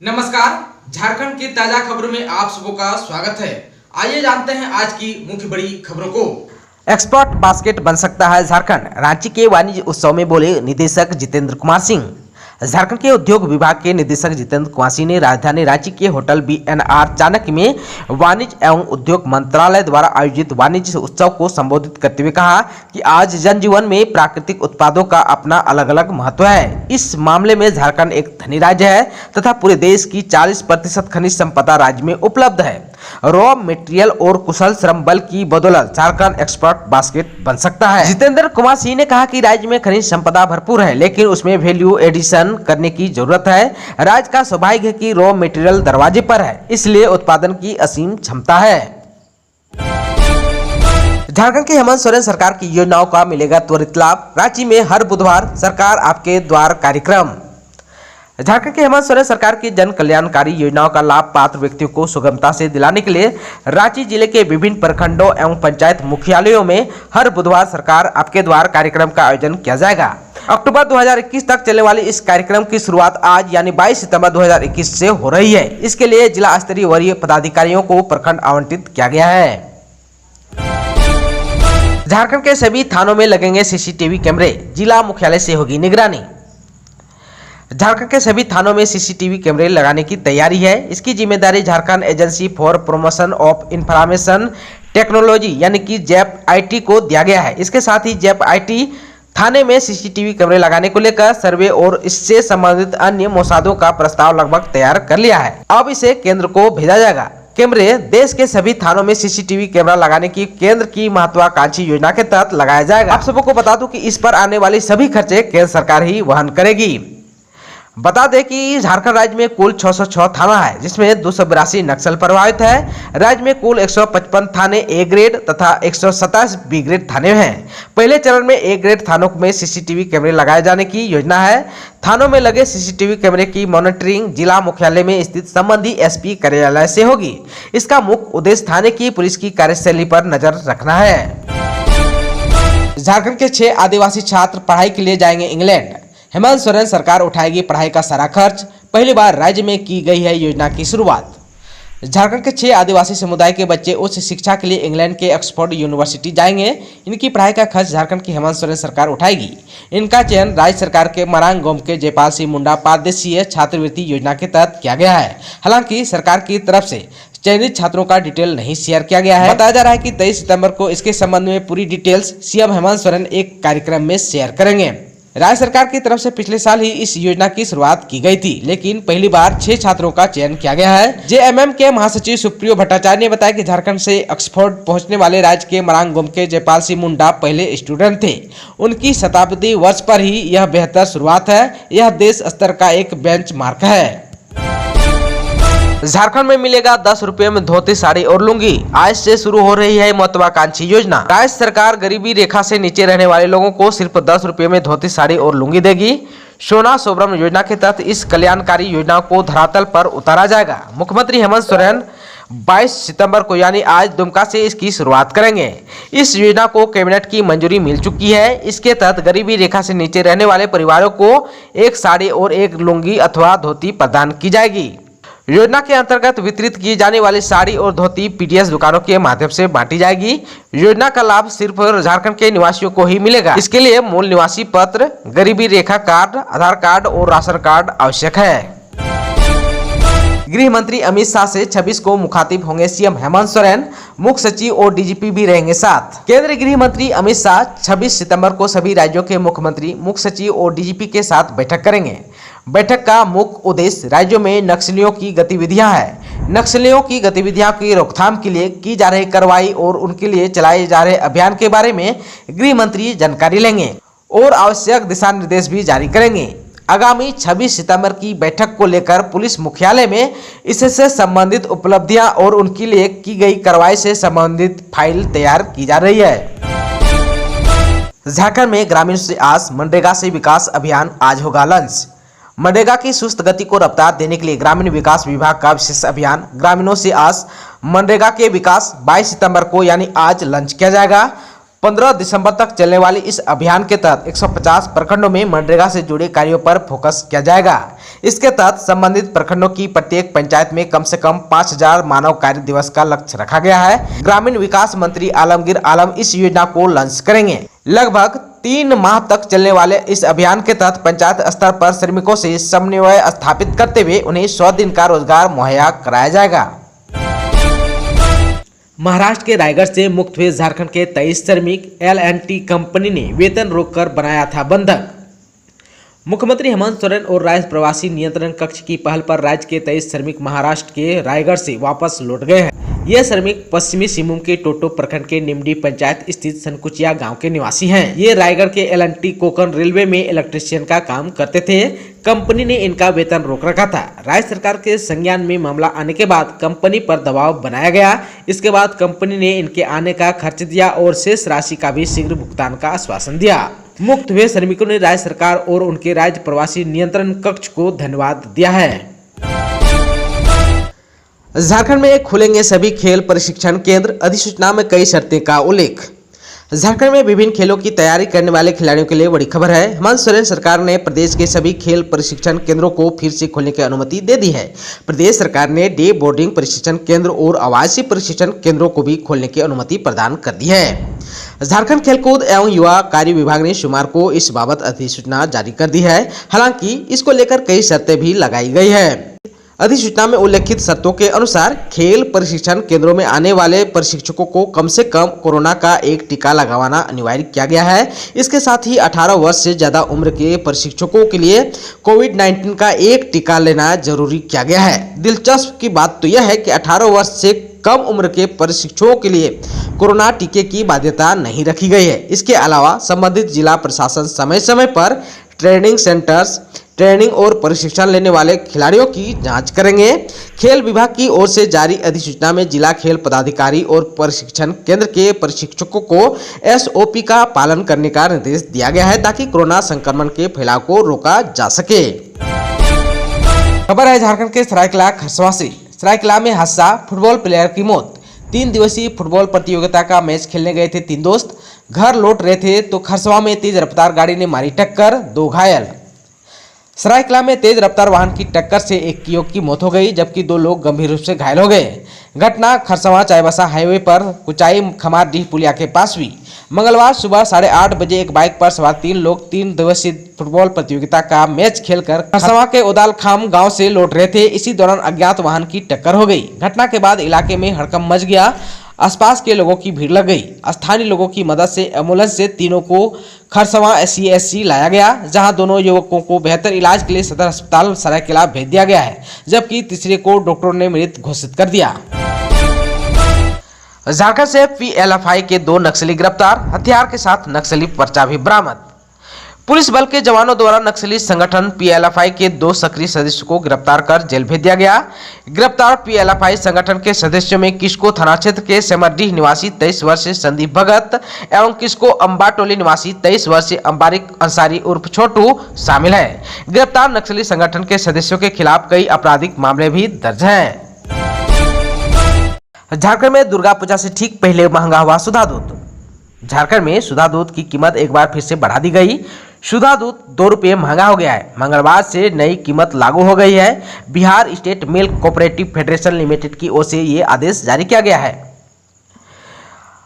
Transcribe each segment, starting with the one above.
नमस्कार, झारखंड की ताजा खबरों में आप सबों का स्वागत है। आइए जानते हैं आज की मुख्य बड़ी खबरों को। एक्सपोर्ट बास्केट बन सकता है झारखंड, रांची के वाणिज्य उत्सव में बोले निदेशक जितेंद्र कुमार सिंह। झारखंड के उद्योग विभाग के निदेशक जितेंद्र कुमार सिंह ने राजधानी रांची के होटल BNR चाणक्य में वाणिज्य एवं उद्योग मंत्रालय द्वारा आयोजित वाणिज्य उत्सव को संबोधित करते हुए कहा कि आज जनजीवन में प्राकृतिक उत्पादों का अपना अलग अलग महत्व है। इस मामले में झारखंड एक धनी राज्य है तथा पूरे देश की 40% खनिज संपदा राज्य में उपलब्ध है। रॉ मटेरियल और कुशल श्रम बल की बदौलत झारखंड एक्सपोर्ट बास्केट बन सकता है। जितेंद्र कुमार सिंह ने कहा कि राज्य में खनिज संपदा भरपूर है, लेकिन उसमें वैल्यू एडिशन करने की जरूरत है। राज्य का सौभाग्य है कि रॉ मटेरियल दरवाजे पर है, इसलिए उत्पादन की असीम क्षमता है। झारखंड के हेमंत सोरेन सरकार की योजनाओं का मिलेगा त्वरित लाभ। रांची में हर बुधवार सरकार आपके द्वार कार्यक्रम। झारखंड के हेमंत सोरेन सरकार की जन कल्याणकारी योजनाओं का लाभ पात्र व्यक्तियों को सुगमता से दिलाने के लिए रांची जिले के विभिन्न प्रखंडों एवं पंचायत मुख्यालयों में हर बुधवार सरकार आपके द्वार कार्यक्रम का आयोजन किया जाएगा। अक्टूबर 2021 तक चलने वाली इस कार्यक्रम की शुरुआत आज यानी 22 सितंबर 2021 से हो रही है। इसके लिए जिला स्तरीय वरीय पदाधिकारियों को प्रखंड आवंटित किया गया है। झारखंड के सभी थानों में लगेंगे CCTV कैमरे, जिला मुख्यालय से होगी निगरानी। झारखंड के सभी थानों में CCTV कैमरे लगाने की तैयारी है। इसकी जिम्मेदारी Jharkhand agency for promotion of information technology यानी कि JEP-IT को दिया गया है। इसके साथ ही JEP-IT थाने में CCTV कैमरे लगाने को लेकर सर्वे और इससे संबंधित अन्य मसौदों का प्रस्ताव लगभग तैयार कर लिया है। अब इसे केंद्र को भेजा जाएगा। कैमरे देश के सभी थानों में CCTV कैमरा लगाने की केंद्र की महत्वाकांक्षी योजना के तहत लगाया जाएगा। आप सबको बता दूं कि इस पर आने वाली सभी खर्चे केंद्र सरकार ही वहन करेगी। बता दें कि झारखंड राज्य में कुल 606 थाना है, जिसमें 282 नक्सल प्रभावित है। राज्य में कुल 155 थाने A ग्रेड तथा 127 B ग्रेड थाने हैं। पहले चरण में A ग्रेड थानों में CCTV कैमरे लगाए जाने की योजना है। थानों में लगे CCTV कैमरे की मॉनिटरिंग जिला मुख्यालय में स्थित संबंधी SP कार्यालय से होगी। इसका मुख्य उद्देश्य थाने की पुलिस की कार्यशैली पर नजर रखना है। झारखंड के 6 आदिवासी छात्र पढ़ाई के लिए जाएंगे इंग्लैंड। हेमंत सोरेन सरकार उठाएगी पढ़ाई का सारा खर्च। पहली बार राज्य में की गई है योजना की शुरुआत। झारखंड के 6 आदिवासी समुदाय के बच्चे उच्च शिक्षा के लिए इंग्लैंड के ऑक्सफोर्ड यूनिवर्सिटी जाएंगे। इनकी पढ़ाई का खर्च झारखंड की हेमंत सोरेन सरकार उठाएगी। इनका चयन राज्य सरकार के मरांग गोम के जयपाल सिंह मुंडा पारदेशीय छात्रवृत्ति योजना के तहत किया गया है। हालांकि सरकार की तरफ से चयनित छात्रों का डिटेल नहीं शेयर किया गया है। बताया जा रहा है कि 23 सितंबर को इसके संबंध में पूरी डिटेल्स CM हेमंत सोरेन एक कार्यक्रम में शेयर करेंगे। राज्य सरकार की तरफ से पिछले साल ही इस योजना की शुरुआत की गई थी, लेकिन पहली बार 6 छात्रों का चयन किया गया है। JMM के महासचिव सुप्रियो भट्टाचार्य ने बताया कि झारखंड से ऑक्सफोर्ड पहुंचने वाले राज्य के मरांग गोम के जयपाल सिंह मुंडा पहले स्टूडेंट थे। उनकी शताब्दी वर्ष पर ही यह बेहतर शुरुआत है। यह देश स्तर का एक बेंचमार्क है। झारखंड में मिलेगा 10 रुपये में धोती, साड़ी और लुंगी। आज से शुरू हो रही है महत्वाकांक्षी योजना। राज्य सरकार गरीबी रेखा से नीचे रहने वाले लोगों को सिर्फ 10 रुपये में धोती, साड़ी और लुंगी देगी। सोना सोबरम योजना के तहत इस कल्याणकारी योजना को धरातल पर उतारा जाएगा। मुख्यमंत्री हेमंत सोरेन 22 सितंबर को यानी आज दुमका से इसकी शुरुआत करेंगे। इस योजना को कैबिनेट की मंजूरी मिल चुकी है। इसके तहत गरीबी रेखा से नीचे रहने वाले परिवारों को एक साड़ी और एक लुंगी अथवा धोती प्रदान की जाएगी। योजना के अंतर्गत वितरित की जाने वाली साड़ी और धोती PDS दुकानों के माध्यम से बांटी जाएगी। योजना का लाभ सिर्फ झारखंड के निवासियों को ही मिलेगा। इसके लिए मूल निवासी पत्र, गरीबी रेखा कार्ड, आधार कार्ड और राशन कार्ड आवश्यक है। गृह मंत्री अमित शाह से 26 को मुखातिब होंगे CM हेमंत सोरेन। मुख्य सचिव और DGP भी रहेंगे साथ। केंद्रीय गृह मंत्री अमित शाह 26 सितंबर को सभी राज्यों के मुख्यमंत्री, मुख्य सचिव और DGP के साथ बैठक करेंगे। बैठक का मुख्य उद्देश्य राज्यों में नक्सलियों की गतिविधियां है। नक्सलियों की गतिविधियों की रोकथाम के लिए की जा रही कार्रवाई और उनके लिए चलाए जा रहे अभियान के बारे में गृह मंत्री जानकारी लेंगे और आवश्यक दिशा निर्देश भी जारी करेंगे। आगामी 26 सितंबर की बैठक को लेकर पुलिस मुख्यालय में इससे संबंधित उपलब्धियां और उनके लिए की गई कार्रवाई से संबंधित फाइल तैयार की जा रही है। झारखंड में ग्रामीण से आस, मनरेगा से विकास अभियान आज होगा लॉन्च। मनरेगा की सुस्त गति को रफ्तार देने के लिए ग्रामीण विकास विभाग का विशेष अभियान ग्रामीणों से आस मनरेगा के विकास 22 सितंबर को यानी आज लॉन्च किया जाएगा। 15 दिसंबर तक चलने वाली इस अभियान के तहत 150 प्रखंडों में मनरेगा से जुड़े कार्यों पर फोकस किया जाएगा। इसके तहत संबंधित प्रखंडों की प्रत्येक पंचायत में कम से कम 5000 मानव कार्य दिवस का लक्ष्य रखा गया है। ग्रामीण विकास मंत्री आलमगीर आलम इस योजना को लॉन्च करेंगे। लगभग 3 माह तक चलने वाले इस अभियान के तहत पंचायत स्तर पर श्रमिकों से समन्वय स्थापित करते हुए उन्हें 100 दिन का रोजगार मुहैया कराया जाएगा। महाराष्ट्र के रायगढ़ से मुक्त हुए झारखंड के 23 श्रमिक L&T कंपनी ने वेतन रोककर बनाया था बंधक। मुख्यमंत्री हेमंत सोरेन और राज्य प्रवासी नियंत्रण कक्ष की पहल पर राज्य के 23 श्रमिक महाराष्ट्र के रायगढ़ से वापस लौट गए हैं। ये श्रमिक पश्चिमी सिंहभूम के टोटो प्रखंड के निमडी पंचायत स्थित सनकुचिया गांव के निवासी हैं। ये रायगढ़ के L&T कोकण रेलवे में इलेक्ट्रीशियन का काम करते थे। कंपनी ने इनका वेतन रोक रखा था। राज्य सरकार के संज्ञान में मामला आने के बाद कंपनी पर दबाव बनाया गया। इसके बाद कंपनी ने इनके आने का खर्च दिया और शेष राशि का भी शीघ्र भुगतान का आश्वासन दिया। मुक्त हुए श्रमिकों ने राज्य सरकार और उनके राज्य प्रवासी नियंत्रण कक्ष को धन्यवाद दिया है। झारखंड में खुलेंगे सभी खेल प्रशिक्षण केंद्र, अधिसूचना में कई शर्तें का उल्लेख। झारखंड में विभिन्न खेलों की तैयारी करने वाले खिलाड़ियों के लिए बड़ी खबर है। हेमंत सोरेन सरकार ने प्रदेश के सभी खेल प्रशिक्षण केंद्रों को फिर से खोलने की अनुमति दे दी है। प्रदेश सरकार ने डे बोर्डिंग प्रशिक्षण केंद्र और आवासीय प्रशिक्षण केंद्रों को भी खोलने की अनुमति प्रदान कर दी है। झारखंड खेलकूद एवं युवा कार्य विभाग ने सोमवार को इस बाबत अधिसूचना जारी कर दी है। हालांकि इसको लेकर कई शर्तें भी लगाई गई है। अधिसूचना में उल्लेखित शर्तों के अनुसार खेल प्रशिक्षण केंद्रों में आने वाले प्रशिक्षकों को कम से कम कोरोना का एक टीका लगवाना अनिवार्य किया गया है। इसके साथ ही 18 वर्ष से ज्यादा उम्र के प्रशिक्षकों के लिए कोविड-19 का एक टीका लेना जरूरी किया गया है। दिलचस्प की बात तो यह है कि 18 वर्ष से कम उम्र के प्रशिक्षकों के लिए कोरोना टीके की बाध्यता नहीं रखी गई है। इसके अलावा संबंधित जिला प्रशासन समय समय पर ट्रेनिंग सेंटर्स, ट्रेनिंग और प्रशिक्षण लेने वाले खिलाड़ियों की जांच करेंगे। खेल विभाग की ओर से जारी अधिसूचना में जिला खेल पदाधिकारी और प्रशिक्षण केंद्र के प्रशिक्षकों को SOP का पालन करने का निर्देश दिया गया है ताकि कोरोना संक्रमण के फैलाव को रोका जा सके। खबर है झारखंड के सरायकेला खरसवां से। सरायकेला में हादसा, फुटबॉल प्लेयर की मौत। 3 दिवसीय फुटबॉल प्रतियोगिता का मैच खेलने गए थे 3 दोस्त, घर लौट रहे थे तो खरसवां में तेज रफ्तार गाड़ी ने मारी टक्कर, 2 घायल। सरायकेला में तेज रफ्तार वाहन की टक्कर से एक युवक की मौत हो गई जबकि 2 लोग गंभीर रूप से घायल हो गए। घटना खरसवां चाईबासा हाईवे पर कुचाई खमारडीह पुलिया के पास हुई। मंगलवार सुबह 8:30 बजे एक बाइक पर सवार 3 लोग 3 दिवसीय फुटबॉल प्रतियोगिता का मैच खेलकर खरसवां के उदालखाम गांव से लौट रहे थे। इसी दौरान अज्ञात वाहन की टक्कर हो गई। घटना के बाद इलाके में हड़कंप मच गया। आसपास के लोगों की भीड़ लग गई। स्थानीय लोगों की मदद से एम्बुलेंस से तीनों को खरसवां SCSC लाया गया, जहां दोनों युवकों को बेहतर इलाज के लिए सदर अस्पताल सरायकेला भेज दिया गया है, जबकि तीसरे को डॉक्टरों ने मृत घोषित कर दिया। झारखंड से PLFI के 2 नक्सली गिरफ्तार, हथियार के साथ नक्सली पर्चा भी बरामद। पुलिस बल के जवानों द्वारा नक्सली संगठन PLFI के 2 सक्रिय सदस्यों को गिरफ्तार कर जेल भेज दिया गया। गिरफ्तार PLFI संगठन के सदस्यों में किस्को थाना क्षेत्र के सेमरडीह निवासी 23 वर्षीय संदीप भगत एवं किस्को अंबाटोली निवासी 23 वर्षीय अंबारिक अंसारी उर्फ छोटू शामिल है। गिरफ्तार नक्सली संगठन के सदस्यों के खिलाफ कई आपराधिक मामले भी दर्ज हैं। झारखंड में दुर्गा पूजा से ठीक पहले महंगा हुआ सुधा दूध। झारखंड में सुधा दूध की कीमत एक बार फिर से बढ़ा दी गई। सुधा दूध 2 रुपये महंगा हो गया है। मंगलवार से नई कीमत लागू हो गई है। Bihar state milk cooperative federation limited की ओर से ये आदेश जारी किया गया है।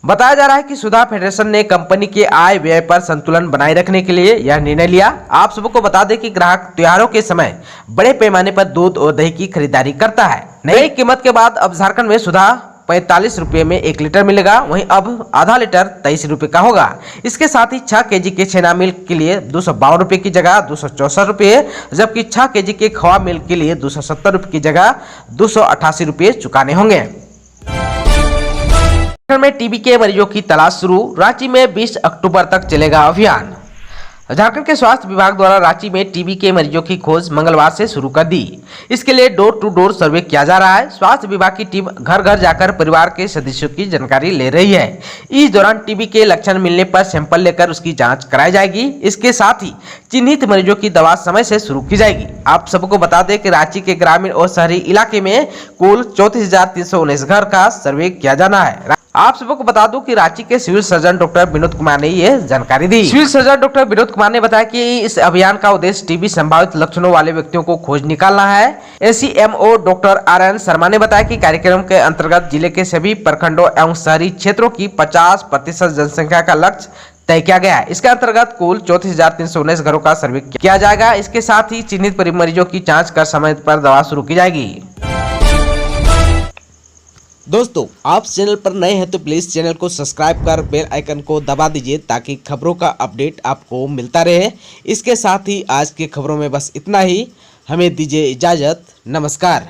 बताया जा रहा है कि सुधा फेडरेशन ने कंपनी के आय व्यय पर संतुलन बनाए रखने के लिए यह निर्णय लिया। आप सबको बता दें कि ग्राहक त्योहारों के समय बड़े पैमाने पर दूध और दही की खरीदारी करता है। नई कीमत के बाद अब झारखंड में सुधा 45 रुपये में 1 लीटर मिलेगा, वहीं अब आधा लीटर 23 रुपये का होगा। इसके साथ ही 6 केजी के छेना मिल्क के लिए 252 रुपये की जगह 264 रुपये, जबकि 6 केजी के खवा मिल्क के लिए 270 रुपये की जगह 288 रुपये चुकाने होंगे। झारखंड में टीबी के मरीजों की तलाश शुरू, रांची में 20 अक्टूबर तक चलेगा अभियान। झारखंड के स्वास्थ्य विभाग द्वारा रांची में टीबी के मरीजों की खोज मंगलवार से शुरू कर दी। इसके लिए डोर टू डोर सर्वे किया जा रहा है। स्वास्थ्य विभाग की टीम घर घर जाकर परिवार के सदस्यों की जानकारी ले रही है। इस दौरान टीबी के लक्षण मिलने पर सैंपल लेकर उसकी जांच कराई जाएगी। इसके साथ ही चिन्हित मरीजों की दवा समय से शुरू की जाएगी। आप सबको बता दें कि रांची के ग्रामीण और शहरी इलाके में कुल 34,319 घर का सर्वे किया जाना है। आप सबको बता दूं कि रांची के civil surgeon doctor Vinod Kumar ने ये जानकारी दी। Civil surgeon doctor Vinod Kumar ने बताया कि इस अभियान का उद्देश्य टीबी संभावित लक्षणों वाले व्यक्तियों को खोज निकालना है। एसीएमओ डॉक्टर RN शर्मा ने बताया कि कार्यक्रम के अंतर्गत जिले के सभी प्रखंडों एवं शहरी क्षेत्रों की 50% जनसंख्या का लक्ष्य तय किया गया है। इसके अंतर्गत कुल 34,319 घरों का सर्वे किया जाएगा। इसके साथ ही चिन्हित मरीजों की जाँच कर समय पर दवा शुरू की जाएगी। दोस्तों, आप चैनल पर नए हैं तो प्लीज चैनल को सब्सक्राइब कर बेल आइकन को दबा दीजिए ताकि खबरों का अपडेट आपको मिलता रहे। इसके साथ ही आज की खबरों में बस इतना ही। हमें दीजिए इजाजत। नमस्कार।